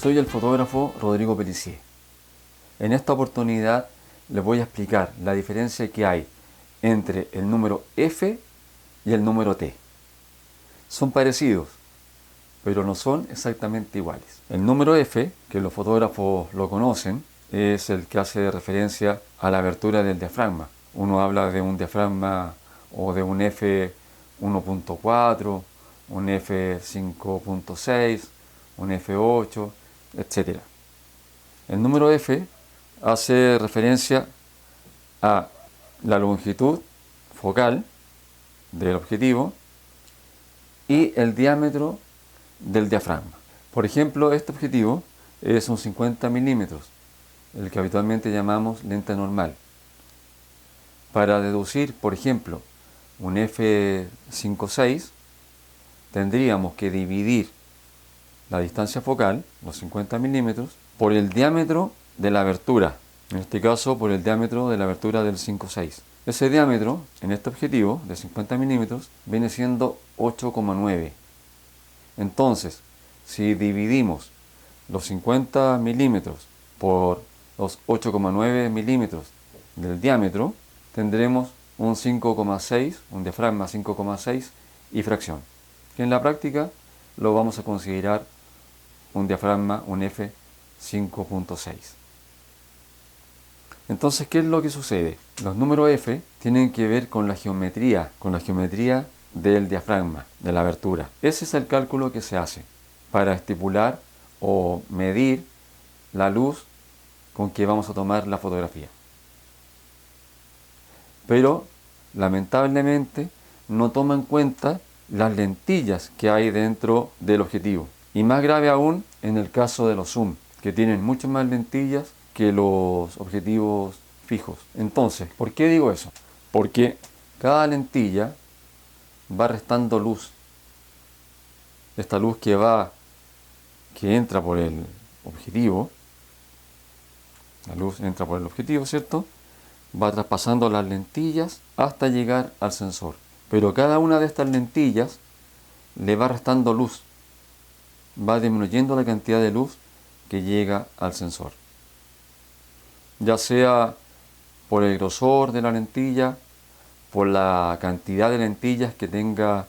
Soy el fotógrafo Rodrigo Pelicier. En esta oportunidad les voy a explicar la diferencia que hay entre el número F y el número T. Son parecidos, pero no son exactamente iguales. El número F, que los fotógrafos lo conocen, es el que hace referencia a la abertura del diafragma. Uno habla de un diafragma o de un F 1.4, un F 5.6, un F8, etc. El número F hace referencia a la longitud focal del objetivo y el diámetro del diafragma. Por ejemplo, este objetivo es un 50 milímetros, el que habitualmente llamamos lente normal. Para deducir, por ejemplo, un f5.6, tendríamos que dividir la distancia focal, los 50 milímetros, por el diámetro de la abertura, en este caso por el diámetro de la abertura del 5.6. Ese diámetro, en este objetivo de 50 milímetros, viene siendo 8,9. Entonces, si dividimos los 50 milímetros por los 8,9 milímetros del diámetro, tendremos un 5,6, un diafragma 5,6 y fracción, que en la práctica lo vamos a considerar un diafragma, un F 5.6. Entonces, ¿qué es lo que sucede? Los números F tienen que ver con la geometría del diafragma, de la abertura. Ese es el cálculo que se hace para estipular o medir la luz con que vamos a tomar la fotografía. Pero, lamentablemente, no toma en cuenta las lentillas que hay dentro del objetivo. Y más grave aún en el caso de los zoom, que tienen muchas más lentillas que los objetivos fijos. Entonces, ¿por qué digo eso? Porque cada lentilla va restando luz. Esta luz que entra por el objetivo, la luz entra por el objetivo, ¿cierto? Va traspasando las lentillas hasta llegar al sensor. Pero cada una de estas lentillas le va restando luz, va disminuyendo la cantidad de luz que llega al sensor. Ya sea por el grosor de la lentilla, por la cantidad de lentillas que tenga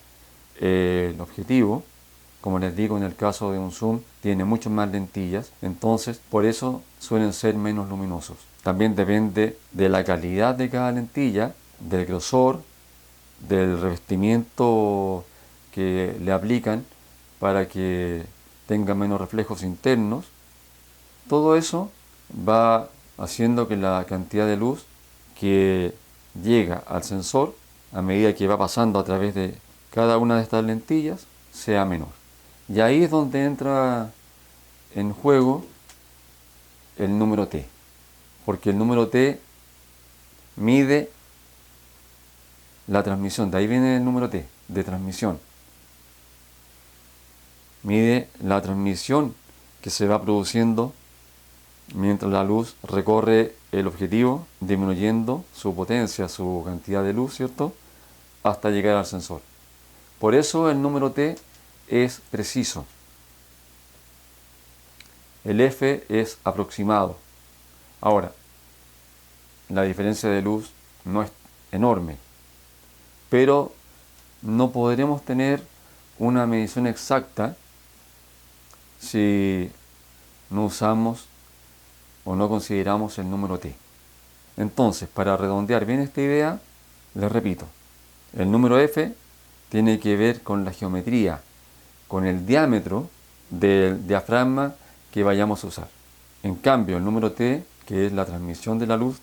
el objetivo. Como les digo, en el caso de un zoom tiene muchas más lentillas, entonces por eso suelen ser menos luminosos. También depende de la calidad de cada lentilla, del grosor, del revestimiento que le aplican para que tenga menos reflejos internos. Todo eso va haciendo que la cantidad de luz que llega al sensor a medida que va pasando a través de cada una de estas lentillas sea menor. Y ahí es donde entra en juego el número T, porque el número T mide la transmisión, de ahí viene el número T, de transmisión. Mide la transmisión que se va produciendo mientras la luz recorre el objetivo, disminuyendo su potencia, su cantidad de luz, ¿cierto?, hasta llegar al sensor. Por eso el número T es preciso. El F es aproximado. Ahora, la diferencia de luz no es enorme, pero no podremos tener una medición exacta si no usamos o no consideramos el número T. Entonces, para redondear bien esta idea, les repito, el número F tiene que ver con la geometría, con el diámetro del diafragma que vayamos a usar. En cambio, el número T, que es la transmisión de la luz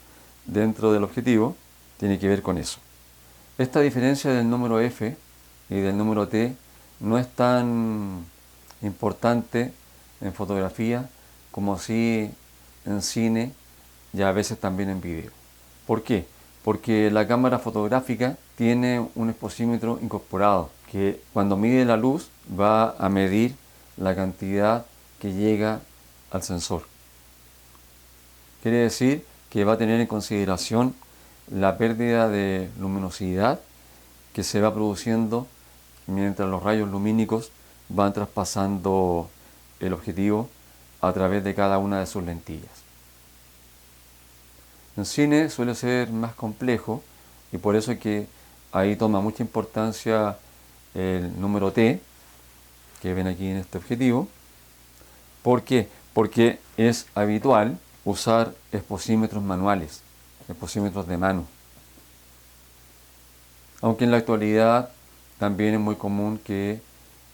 dentro del objetivo, tiene que ver con eso. Esta diferencia del número F y del número T no es tan importante en fotografía como sí en cine y a veces también en video. ¿Por qué? Porque la cámara fotográfica tiene un exposímetro incorporado que cuando mide la luz va a medir la cantidad que llega al sensor. Quiere decir que va a tener en consideración la pérdida de luminosidad que se va produciendo mientras los rayos lumínicos van traspasando el objetivo a través de cada una de sus lentillas. En cine suele ser más complejo y por eso es que ahí toma mucha importancia el número T que ven aquí en este objetivo. ¿Por qué? Porque es habitual usar exposímetros manuales, exposímetros de mano. Aunque en la actualidad también es muy común que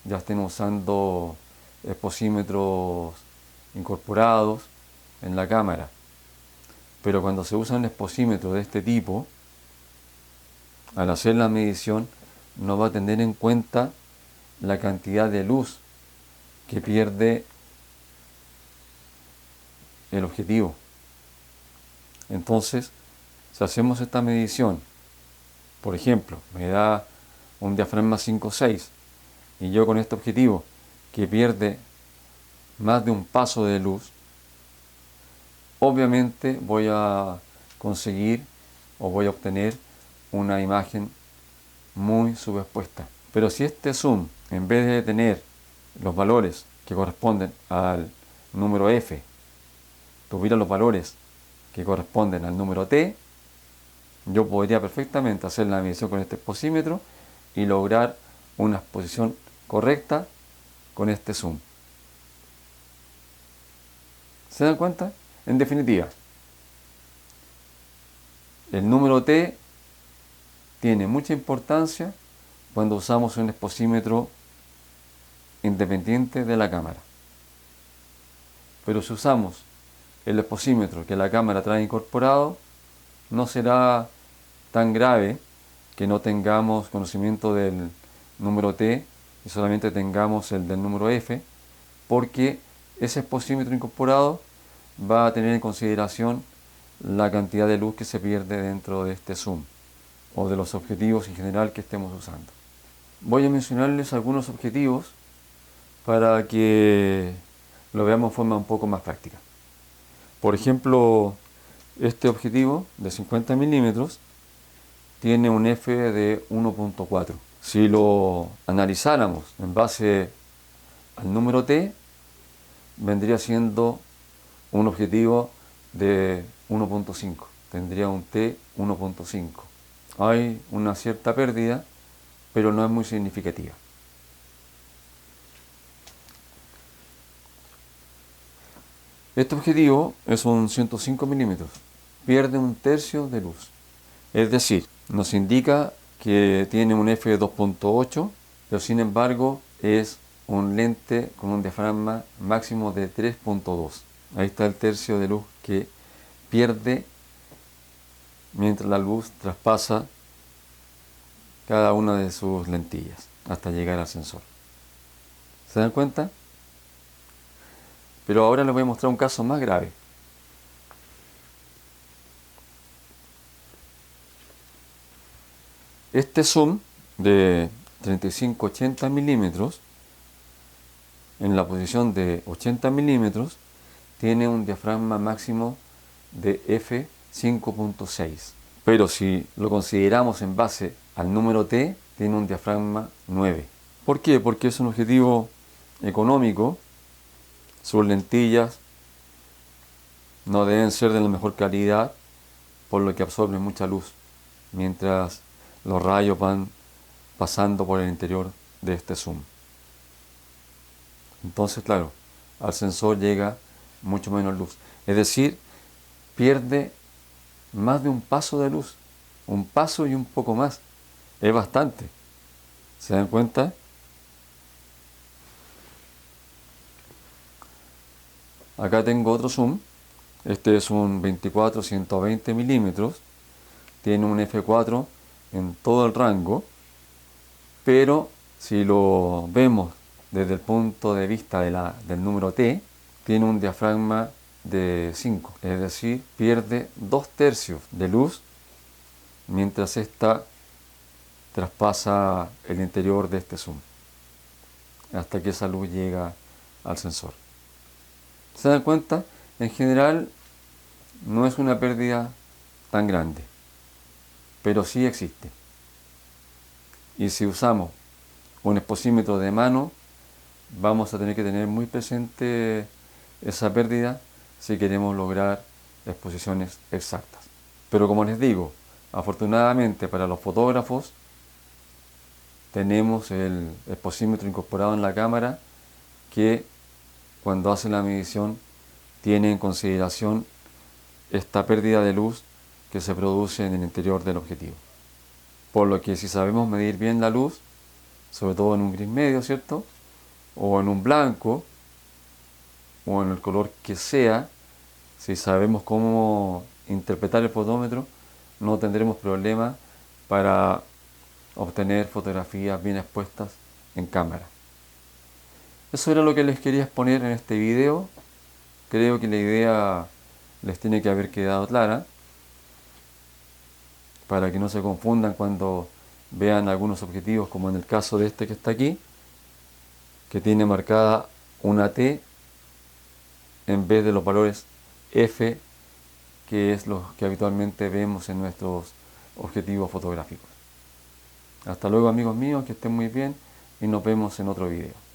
ya estén usando exposímetros incorporados en la cámara. Pero cuando se usa un exposímetro de este tipo, al hacer la medición no va a tener en cuenta la cantidad de luz que pierde el objetivo. Entonces, si hacemos esta medición, por ejemplo, me da un diafragma 5.6 y yo con este objetivo que pierde más de un paso de luz, obviamente voy a conseguir o voy a obtener una imagen muy subexpuesta. Pero si este zoom, en vez de tener los valores que corresponden al número F, tuviera los valores que corresponden al número T, yo podría perfectamente hacer la medición con este exposímetro y lograr una exposición correcta con este zoom. ¿Se dan cuenta? En definitiva, el número T tiene mucha importancia cuando usamos un exposímetro independiente de la cámara. Pero si usamos el exposímetro que la cámara trae incorporado, no será tan grave que no tengamos conocimiento del número T y solamente tengamos el del número F, porque ese exposímetro incorporado va a tener en consideración la cantidad de luz que se pierde dentro de este zoom o de los objetivos en general que estemos usando. Voy a mencionarles algunos objetivos para que lo veamos de forma un poco más práctica. Por ejemplo, este objetivo de 50 milímetros tiene un F de 1.4. Si lo analizáramos en base al número T, vendría siendo un objetivo de 1.5. Tendría un T 1.5. Hay una cierta pérdida, pero no es muy significativa. Este objetivo es un 105 milímetros. Pierde un tercio de luz. Es decir, nos indica que tiene un F de 2.8, pero sin embargo es un lente con un diafragma máximo de 3.2. Ahí está el tercio de luz que pierde mientras la luz traspasa cada una de sus lentillas hasta llegar al sensor. ¿Se dan cuenta? Pero ahora les voy a mostrar un caso más grave. Este zoom de 35-80 milímetros en la posición de 80 milímetros tiene un diafragma máximo de F 5.6. Pero si lo consideramos en base al número T, tiene un diafragma 9. ¿Por qué? Porque es un objetivo económico. Sus lentillas no deben ser de la mejor calidad, por lo que absorben mucha luz, mientras los rayos van pasando por el interior de este zoom. Entonces, claro, al sensor llega mucho menos luz. Es decir, pierde más de un paso de luz. Un paso y un poco más. Es bastante. ¿Se dan cuenta? Acá tengo otro zoom. Este es un 24-120 milímetros. Tiene un F4 en todo el rango. Pero si lo vemos desde el punto de vista del número T, tiene un diafragma de 5. Es decir, pierde 2/3 de luz mientras esta traspasa el interior de este zoom hasta que esa luz llega al sensor. ¿Se dan cuenta? En general no es una pérdida tan grande, pero sí existe. Y si usamos un exposímetro de mano, vamos a tener que tener muy presente esa pérdida si queremos lograr exposiciones exactas. Pero como les digo, afortunadamente para los fotógrafos tenemos el exposímetro incorporado en la cámara que cuando hace la medición tiene en consideración esta pérdida de luz que se produce en el interior del objetivo. Por lo que si sabemos medir bien la luz, sobre todo en un gris medio, ¿cierto? O en un blanco, o en el color que sea, si sabemos cómo interpretar el fotómetro, no tendremos problema para obtener fotografías bien expuestas en cámara. Eso era lo que les quería exponer en este video. Creo que la idea les tiene que haber quedado clara para que no se confundan cuando vean algunos objetivos, como en el caso de este que está aquí, que tiene marcada una T en vez de los valores F, que es los que habitualmente vemos en nuestros objetivos fotográficos. Hasta luego, amigos míos, que estén muy bien y nos vemos en otro video.